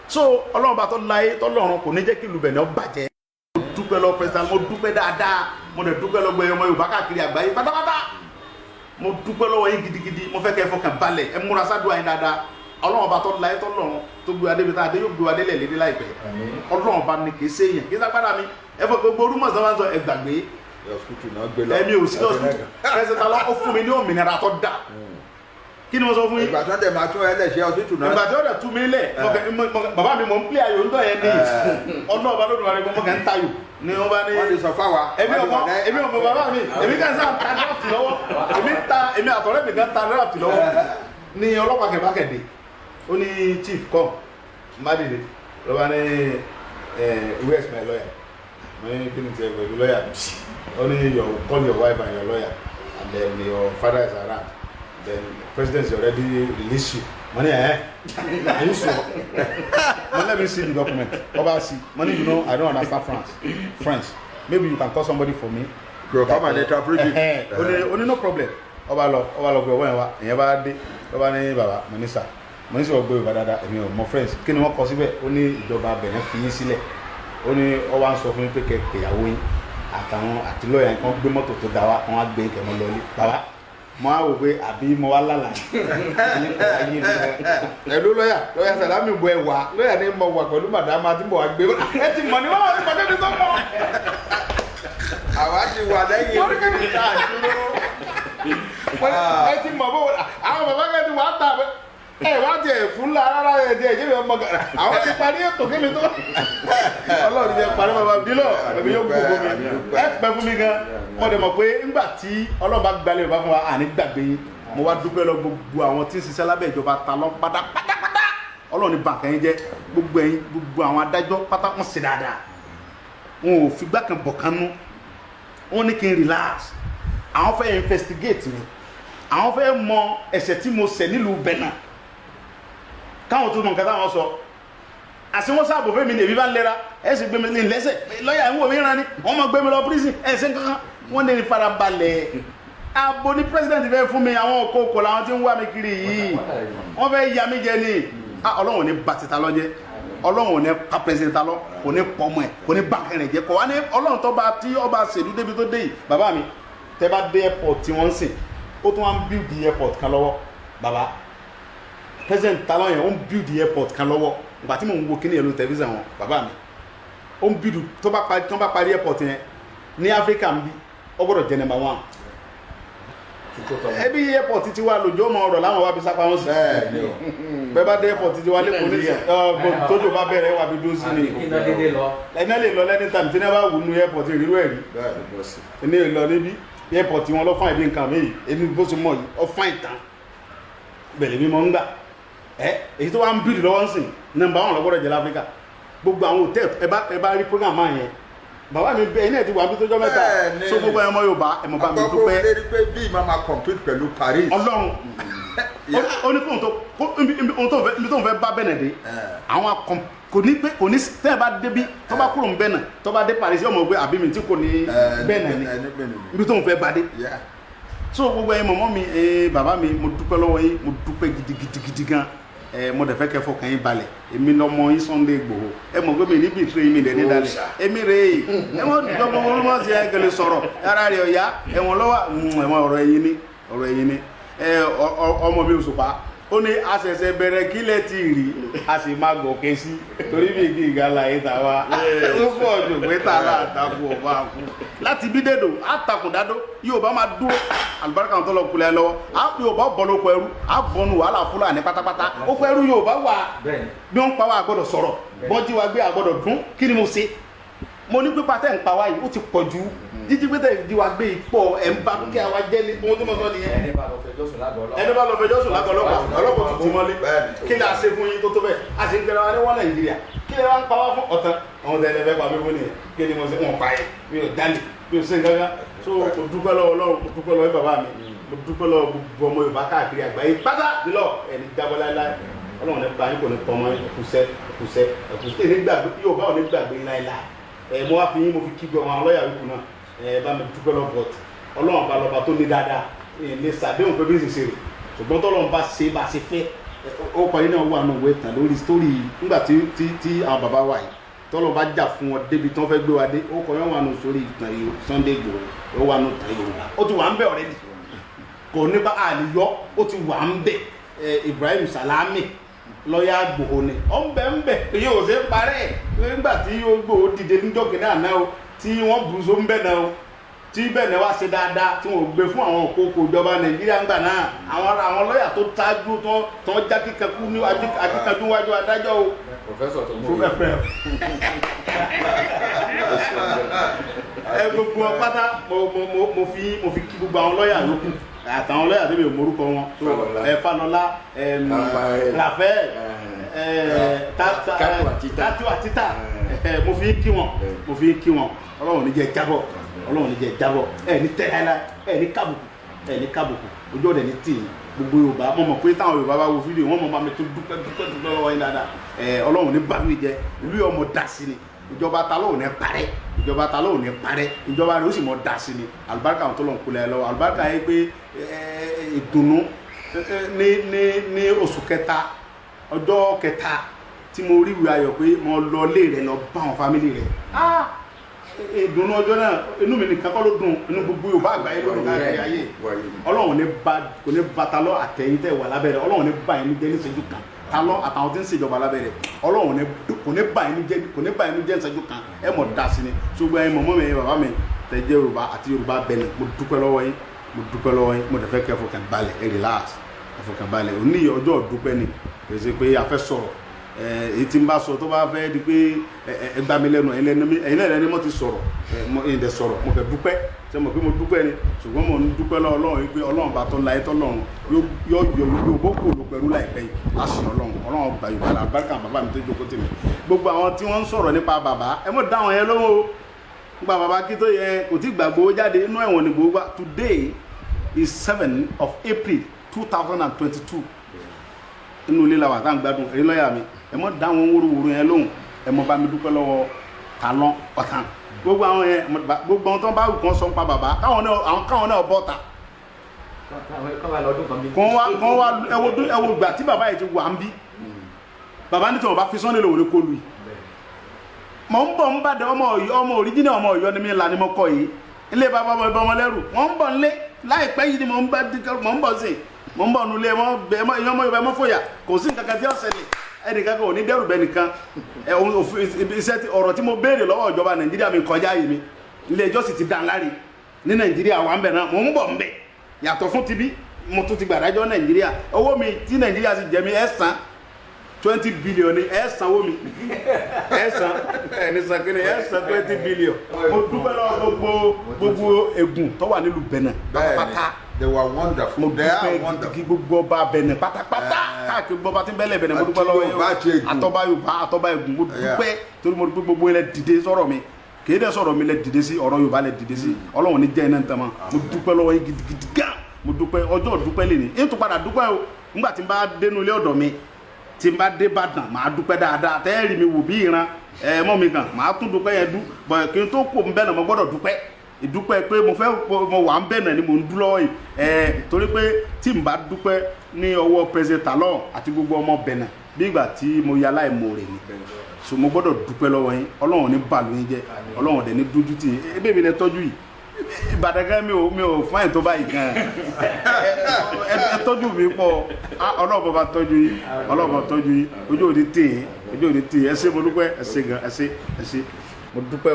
so Ọlọ́run bá tó láyé tọ́lọ́run kò ní jẹ́ kí ìlú Benin ó bàjẹ́ mo dúpẹ́ lọ president mo dúpẹ́ dáadáa mo dẹ̀ dúpẹ́ lọ́gbọ̀ ọmọ Yorùbá káàkiri àgbáyé pátápátá mo dúpẹ́ lọ́wọ́ yín gidigidi mo fẹ́ kẹ́ ẹ fọkàn balẹ̀ ẹ múra sádùá yín dáadáa Ọlọ́run bá tó láyé tọ́lọ́run tó gbé adébí tá adé yóò gbé adé lẹ̀ lédè láìpẹ́ Ọlọ́run bá ní kì í ṣe èèyàn kì í sápádà mi ẹ fọ gbogbo orúmọ̀ sọ́wọ́n sọ ẹ gbàgbé ẹ̀mí ò sí lọ́sùn president Talọ́ ó fún mi ní òmìnira tó dà kí ni mo sọ fún yín. ìgbà tó dẹ̀ máa tún ẹlẹ́sẹ̀ ọsítù náà. ìgbà tó dẹ̀ tú mi lẹ̀ bàbá mi mọ̀ ń pè ayò ń dọ̀ yẹn ní ọlọ́ọ̀bá lódò wa ni mo kàn ń tayò ni wọ́n bá ní. wọ́n lè sọ fáwa. èmi ọmọ bàbá mi èmi kan sáà ta draft lọ́wọ́ èmi àtọ̀rẹ́ mi kan ta draft lọ́wọ́ ni ọlọ́pàá kẹ̀kẹ́ ó ní chief come mbadede lọ́ba ní where is my lawyer mo ní kí ni tiẹ̀ pẹ̀lú lawyer ó ní call your wife and your lawyer and then your father is around. Then the president is already released you. Money, are you sure? Let me see the document. Money, you know, I don't understand French. Maybe you can call somebody for me. Go come and interpret it. Only no problem. Obalo, ìyẹn bá dé, ọba ní bàbá, Monisa ọgbẹ́ ìbá dáadáa, èmi ò mọ French. Kí ni wọ́n kọ síbẹ̀? Ó ní ìjọba Benin fi yín sílẹ̀. Ó ní ọwọ́ à ń sọ fún yín pé kẹ́ ìyàwó yín àtàwọn àti lọ́ọ̀yà yín kan gbé mọ́tò tó dá wa, wọ́n á gbé kẹ́ mọ́ lọ́ọ́lé. Bàbá mo á wò pé àbí mo wá lálà ẹ̀lú lọ́yà Sàlámì bọ̀ ẹ̀ wá lọ́yà ní mo wà pẹ̀lú màdàmá tí mo wà gbé ẹ ti mọ̀ ní wọ́n wà ní pàdé mi tó mọ̀. àwa ti wà lẹ́yìn ìrìnkìrì tá a dúró. ẹ ti mọ̀ bó àwọn bàbá kan ti wà á tà ẹ wá tiẹ̀ fún la rárá ẹ tiẹ̀ jẹ́ mi ọmọ gàrà àwọn ti parí ètò kí mi tó Ọlọ́run ti parí bàbá bílọ̀ ẹ̀mí yóò gbogbo mi ẹ pẹ́ fún mi gan mo dẹ̀ mọ̀ pé nígbà tí Ọlọ́run bá gbalẹ̀ bá fún wa àní gbàgbé yín mo wá dúpẹ́ lọ gbogbo àwọn tí ń ṣiṣẹ́ lábẹ́ ìjọba Talọ́ pátápátá Ọlọ́run ní bàǹkà yín jẹ́ gbogbo àwọn adájọ́ pátá wọn ṣe dáadáa wọn ò fi gbákan bọ̀ kan nú wọn ní kí n relax àwọn fẹ́ investigate mi àwọn fẹ́ mọ ẹ̀ṣẹ̀ tí mo ṣẹ̀ nílùú Benin káwọn tó mọ nǹkan táwọn sọ àti wọ́n sáàbò fẹ́ mi ní èbí bá ń lẹ́ra ẹ̀sìn gbé mi ní lẹ́sẹ̀ lọ́yà ń wò mí rán ní wọ́n mọ̀ gbé mi lọ prison ẹ̀sìn kankan wọ́n lè ní farabalẹ̀ abo ní president fẹ́ fún mi àwọn òkòkò làwọn tí ń wá mi kiri yìí wọ́n fẹ́ ya mí jẹ ní Ọlọ́run ní bá ti Talọ́ jẹ́ Ọlọ́run ní pa president Talọ́ kò ní pọmọ ẹ̀ kò ní báńkì rẹ̀ jẹ́ kọ́ wá ní Ọlọ́run tó bá tí ọba ṣèlú débi tó dé yìí bàbá mi tẹ́ bá dé airport tí wọ́n ń sìn ó tún wá ń build the airport kan lọ́wọ́ bàbá president Talọ́ yẹn ó ń build the airport kan lọ́wọ́ ìgbà tí mò ń wo kíní ẹ̀lú tẹlifíṣàn wọn bàbá mi ó ń build tó bá parí airport yẹn ní Africa ń bí ó gbọ́dọ̀ jẹ́ number 1 ẹbí airport ti wá lójó ọmọ ọ̀rọ̀ láwọn wá bí sápá wọn sí bẹ́ẹ̀ bá dé airport ti wá lẹ́kọ̀ọ́ ní tójò bá bẹ̀rẹ̀ wà bí dó sí ni ẹ̀ná lè lọ lẹ́ni tàbí tí wọ́n bá wù nú airport ìrírú ẹ̀rí ẹni lọ níbi airport wọn lọ fún ìdí nǹkan mi èmi bó ṣe mọ̀ yìí ọ fún ìtàn bẹ̀rẹ̀ mímọ́ ń gbà èyí tó wá ń bìrì lọ́wọ́ ń sìn nọ́mbà wọn lọ́gbọ́dọ̀ jẹ́ láfíríkà gbogbo àwọn hòtẹ́ẹ̀lì ẹ bá rí program máa yẹn bàbá mi bẹ́ẹ̀ náà ti wà bí tó jọ mẹ́ta so gbogbo ẹmọ Yorùbá ẹmọ bá mi dúpẹ́ àkọ́kọ́ lérí pé bí ìmọ̀ máa compete pẹ̀lú Paris Ọlọ́run ó ní kóhun tó ń fẹ́ bá bẹ́ẹ̀ dé àwọn kò ní tẹ́ẹ̀ bá débi tó bá kúrò ń bẹ́ẹ̀ náà tó bá dé Paris ọmọ ògbé àbí mi tí kò ní bẹ́ẹ̀ náà ní ibi tó ń fẹ́ bá dé so gbogbo ẹmọ mọ́ mi bàbá mi mo dúpẹ́ lọ́wọ́ yín mo dúpẹ́ gidigidi gan mo dẹ̀ fẹ́ kẹ́ fọkàn yín balẹ̀ èmi lọ́mọ yín Sunday Igboho ẹ mọ̀ pé mi níbi ìtúrẹ́ yín mi dẹ̀ ní dalẹ̀ èmi rè é ẹ mọ̀ dùdọ́ mọ̀ wọ́n mọ̀ sí ẹ kẹlẹ̀ sọ̀rọ̀ ara rẹ̀ ọ̀yá ẹ̀wọ̀n lọ́wọ́ ẹ̀wọ̀n ọ̀rọ̀ ẹ̀yin ni ọmọ mi Òṣùpá ó ní àṣẹ̀ṣẹ̀ bẹ̀rẹ̀ kílẹ̀ tí ì rí a sì máa gòkè sí torí bí igi ìgalà yìí tà wá ó fọ́ ọ̀jọ̀ pé tà láàtàkù ọba àkú láti bí dèdò àtàkùn dádó Yorùbá máa dúró àlùbáríkà tó lọ kulẹ̀ lọ́wọ́ Yorùbá bọ́ lóko ẹrú á bọ́nu wàhálà Fúlàní pátápátá ó kọ ẹrú Yorùbá wà bí wọ́n ń pa wá àgbọ̀dọ̀ sọ̀rọ̀ bọ́jí wa gbé àgbọ̀dọ̀ dún kí ni mo ṣe mo ní pípa tẹ́ ń pa wá yìí ó ti pọ̀ jù jíjí pé tẹ́ di wa gbé ipò ẹ̀ ń bá kí àwa jẹ́ ní ohun tó mọ̀ sọ́ nìyẹn ẹni bá lọ fẹjọ́ sùn lágọ̀ọ́ ọlọ́pàá tó ti mọ́lé kí ni a ṣe fún yín tó tó bẹ́ẹ̀ a ṣe ń gbẹ̀rẹ̀ wa ní wọ́n Nàìjíríà kí ni wọ́n ń pa wá fún ọ̀tán àwọn tẹ̀lé fẹ́ pa mí fún nìyẹn kí ni mo ṣe wọn pa yẹn mi ò jalè mi ò ṣe nǹkan so mo dúpẹ́ lọ́wọ́ Ọlọ́run mo dúpẹ́ lọ́wọ́ bàbá mi mo dúpẹ́ lọ́wọ́ gbogbo ọmọ Yorùbá káàkiri àgbáyé pátá nílọ ẹni jábọ́ láéláé Ọlọ́run ní bá yín kò ní pọ̀ mọ́ ẹ̀kúṣẹ́ Yorùbá ò ní gbàgbé láéláé mo wá fi yín mo fi kí gbọ́ àwọn lọ́ọ̀yà wípé náà bá mi dúpẹ́ lọ bọ̀t Ọlọ́run bá lọ́ba tó ní dáadáa lè ṣàdéhùn pé bí sì ṣe rè ṣùgbọ́n tọ́lọ́run bá ṣe bá ṣe fẹ́ ó parí náà wà náà wẹ̀ tán lórí sítórì nígbà tí àwọn bàbá wa yìí tọ́lọ́run bá jà fún wọn débi tí wọ́n fẹ́ gbé wa dé ó kọ́ yẹn wà nù sórí ìtàn Sunday Igboho ó wà nù tàn Yorùbá ó ti wà ń bẹ̀ ọ̀rẹ́dì kò ní bá àlìyọ́ ó ti wà ń bẹ̀ Ibrahim Salami lọ́yà Igboho ni ó ń bẹ̀ èyí ò ṣe parẹ́ nígbà tí Igboho dìde níjọ́ kìnìún àná o tí wọ́n bùsọ̀ ń bẹ̀ náà o tí bẹ́ẹ̀ náà wá ṣe dáadáa tí wọ́n gbé fún àwọn òkòkò ìjọba Nàìjíríà ńgbà náà àwọn lọ́yà tó tájú tó já kíkanjú ní akíkanjú wájú adájọ́ o. Professor tó mú gbogbo pátá mo fi kí gbogbo àwọn lọ́yà yòókù àtàwọn lọ́yà tó bẹ̀ morúkọ wọn Fanola Raphael Tatu Atita mo fi kí wọn Ọlọ́run ní jẹ́ jábọ̀ Ọlọ́run ní jẹ́ jábọ̀ ní tẹ́lá ní kábùkù ojú ọ̀dẹ̀ ní tì gbogbo Yorùbá mọ̀ pé táwọn Yorùbá bá wo fídíò wọn mọ̀ máa mi tún dúpẹ́ lọ́wọ́ yín dáadáa Ọlọ́run ní bàbí jẹ ìlú ọmọ dà sí ni ìjọba ta lóò ní parẹ́ ìjọba rẹ̀ ó sì mọ̀ dà sí ni àlùbáríkà àwọn tó lọ́n kulẹ̀ lọ́wọ́ àlùbáríkà yẹn pé ìdùnnú ní oṣù kẹta ọjọ́ kẹta tí mo rí ìwé ayọ̀ pé mo lọ lé rẹ̀ lọ bá àwọn fámìlì rẹ̀ ìdùnnú ọjọ́ náà inú mi nìkan kọ́ ló dùn inú gbogbo Yorùbá àgbáyé ló dùn káàkiri ayé Ọlọ́run kò ní bá talọ́ àtẹ̀yìn tẹ̀ wà lábẹ́rẹ́ Ọlọ́run ní bá yín jẹ́ ní ìṣẹ́jú kan talọ́ àtàwọn tí ń ṣèjọba lábẹ́rẹ́ Ọlọ́run kò ní bá yín jẹ́ ìṣẹ́jú kan ẹ mọ̀ dá sí ni ṣùgbọ́n ẹ mọ̀mọ́ mi bàbá mi tẹ̀ jẹ́ Yorùbá àti Yorùbá Benin mo dúpẹ́ lọ́wọ́ yín mo dẹ̀ fẹ́ kẹ́ fọkàn balẹ̀ ẹ relax fọkàn balẹ̀ òní ọjọ́ dúpẹ́ ni kì í ṣe pé a fẹ́ sọ̀rọ̀ èyí tí n bá sọ tó bá fẹ́ di pé ẹgbà mi lẹ́nu ẹ̀yin lẹ́nu mo ti sọ̀rọ̀ ẹ̀yin dẹ̀ sọ̀rọ̀ mo fẹ́ dúpẹ́ ṣe mọ̀ pé mo dúpẹ́ ni ṣùgbọ́n mo ń dúpẹ́ lọ́wọ́ Ọlọ́run pé Ọlọ́run bá tọ́ láyé tọ́ lọ́run yóò bókù ló pẹ̀lú láìpẹ́ yìí á sì Ọlọ́run gba Yorùbá la bárkà bàbá mi tó jókòó tèmi gbogbo àwọn tí wọ́n ń sọ̀rọ̀ nípa bàbá ẹ mọ̀ dáhùn yẹn lọ́wọ́ gba bàbá kí tó yẹ kò tí gbàgbó jáde inú ẹ̀wọ̀n ni gbogbo today is 7 of April 2022 inú ilé la wà tá à ń gbádùn èyí lọ́ọ̀yà mi ẹ mọ̀ dáhùn wúruwúru yẹn lóhùn ẹ mọ̀ bá mi dúpẹ́ lọ́wọ́ Talon ọ̀tàn gbogbo àwọn yẹn gbogbo àwọn tó ń bá wù kán sọ ń pa bàbá káwọn náà bọ́ ta kán wá ẹwọ gbà tí bàbá yìí ti wà ń bí bàbá ní tí wọn bá fi Sunday lòun ní kó lu yìí mọ̀ ń bọ̀ ń bá dẹ ọmọ òríjìnà ọmọ Ọ̀yọ́ ni mi là ní mo kọ yìí ilé bàbá ọmọ ìbọn ọmọ lẹ́rù wọ́n ń bọ̀ nílé láìpẹ́ yìí ni mò ń bọ̀ sí mò ń bọ̀ nulẹ̀ ìyọ́mọ Yorùbá ẹmọ́ fòyà kò sí nǹkan kan tí ó ṣẹlẹ̀ ẹnìkan kan ò ní dẹ́rù bẹ́ nìkan ọ̀rọ̀ tí mo béèrè lọ́wọ́ ìjọba Nàìjíríà mi kọjá yìí mi ilé ẹjọ́ sì ti dá láre ní Nàìjíríà wà ń bẹ̀ náà mò ń bọ̀ ń bẹ̀ yàtọ̀ fún ti bí mo tún ti gbàdájọ́ Nàìjíríà owó mi tí Nàìjíríà sì jẹ mi ẹ san 20 billion ni ẹ san owó mi ẹ san ẹni san kí ni ẹ san 20 billion mo dúpẹ́ lọ́wọ́ gbogbo ègùn tó wà nílùú Benin pátápátá they were wonderful. mo dúpẹ́ kí gbogbo ọba Benin pátápátá káàkiri gbogbo ọba tí ń bẹ́lẹ̀ Benin mo dúpẹ́ lọ́wọ́ yẹn àtọ́ba Yorùbá àtọ́ba ègùn mo dúpẹ́ torí mo dúpẹ́ gbogbo ilẹ̀ dìde sọ̀rọ̀ mi kì í dẹ́ sọ̀rọ̀ mi lẹ dìde sí ọ̀rọ̀ Yorùbá lẹ dìde sí Ọlọ́run ní jẹ́ iná ń tẹ̀ mọ́ mo dúpẹ́ lọ́wọ́ yín gidigidi gan mo dúpẹ́ ọjọ́ dúpẹ́ lè ní ń tún padà dúpẹ́ o nígbà tí n bá dénú ilé ọ̀dọ̀ mi tí n bá dé Ìbàdàn màá dúpẹ́ dáadáa tẹ́ẹ̀rì mi wò bí ìran mọ́ mi gan màá tún dúpẹ́ yẹn bọ̀ kí n tó kó n bẹ́ẹ̀ náà mo gbọ́dọ̀ dúpẹ́ ìdúpẹ́ pé mo wà ń bẹ́ẹ̀ náà ni mo ń dú lọ́wọ́ yìí torí pé tí n bá dúpẹ́ ní ọwọ́ President Talon àti gbogbo ọmọ Benin bí ìgbà tí mo ya aláìmoore ni so mo gbọ́dọ̀ dúpẹ́ lọ́wọ́ yín Ọlọ́run ní bàlú yín jẹ́ Ọlọ́run dẹ̀ ní dójú tì yín ebe mi lẹ tọ́jú yìí Ìbàdàn gan mi ò fún ẹ̀ tó báyìí gan ẹ tọ́jú mi pọ̀ Ọlọ́run bá tọ́jú yín Ọlọ́run bá tọ́jú yín ojú òní tì yín ẹ ṣé mo dúpẹ́ ẹ ṣé gan ẹ ṣé mo dúpẹ́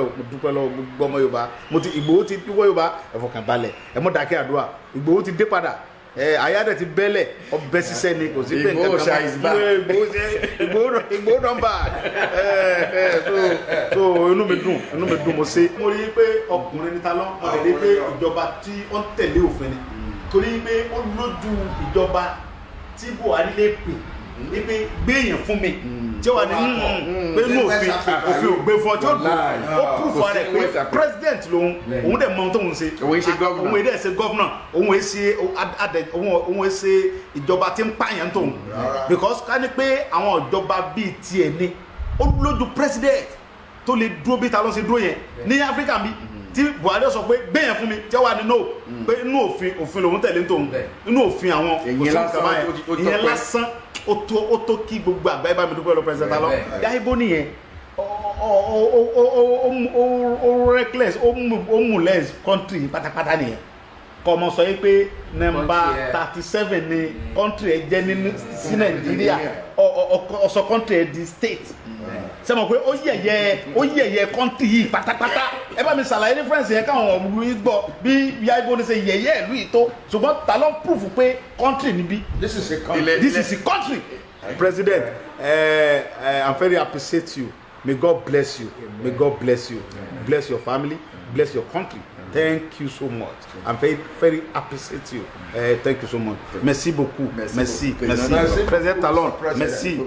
lọ́wọ́ gbogbo ọmọ Yorùbá mo ti Ìgbòho ti dúpọ́ Yorùbá ẹ fọkàn balẹ̀ ẹ mọ́ dákẹ́ àdúrà Ìgbòho ti dé padà àyà dẹ̀ ti bẹ́lẹ̀ ọbẹ̀ ṣiṣẹ́ ni kò sí pé nǹkan kan Ìgbòho nọ́mbà so inú mi dùn mo ṣe. mo rí i pé ọkùnrin ní Talon mo rí i pé ìjọba tí ó ń tẹ̀lé òfin ni torí pé ó lójú ìjọba tí Buhari lè pè ní pé gbé èèyàn fún mi tí ó wà ní pé inú òfin ò gbé fún ọ tí ó proof rẹ pé president lòun òun dẹ̀ mọ ohun tó ń ṣe òun dẹ̀ ṣe governor òun ṣe ìjọba tí ń pààyàn tóun because ká ní pé àwọn ìjọba bíi tiẹ̀ ni ó lójú president tó lè dúró bí Talon ṣe dúró yẹn ní Áfíríkà bí tí Buhari sọ pé gbé yẹn fún mi tí ó wà ní no pé inú òfin lòun tẹ̀lé tóun inú òfin àwọn òṣèlú ìyẹn lásán ó tó kí gbogbo àgbáyé bá mi dúpẹ́ lọ President Talon Yáìbó nìyẹn ó reckless ó muless country pátápátá nìyẹn kọ́ ọmọ sọ yìí pé nọ́mbà 37 ni country ẹ jẹ́ sí Nàìjíríà ọ̀sọ̀ country ẹ di state sẹ́mo pé ó yẹ̀yẹ́ country yìí pátápátá ẹ bá mi ṣàlàyé difference yẹn káwọn ọmọ yìí gbọ́ bí Yáìbó ní ṣe yẹ̀yẹ́ ìlú yìí tó ṣùgbọ́n Talon proof pé country níbí this is a country. President I'm very appreciate you. May God bless you. May God bless you. Bless your family. Bless your country. Thank you so much. I'm very appreciate you. Thank you so much. Merci beaucoup. Merci. President Talon. Merci.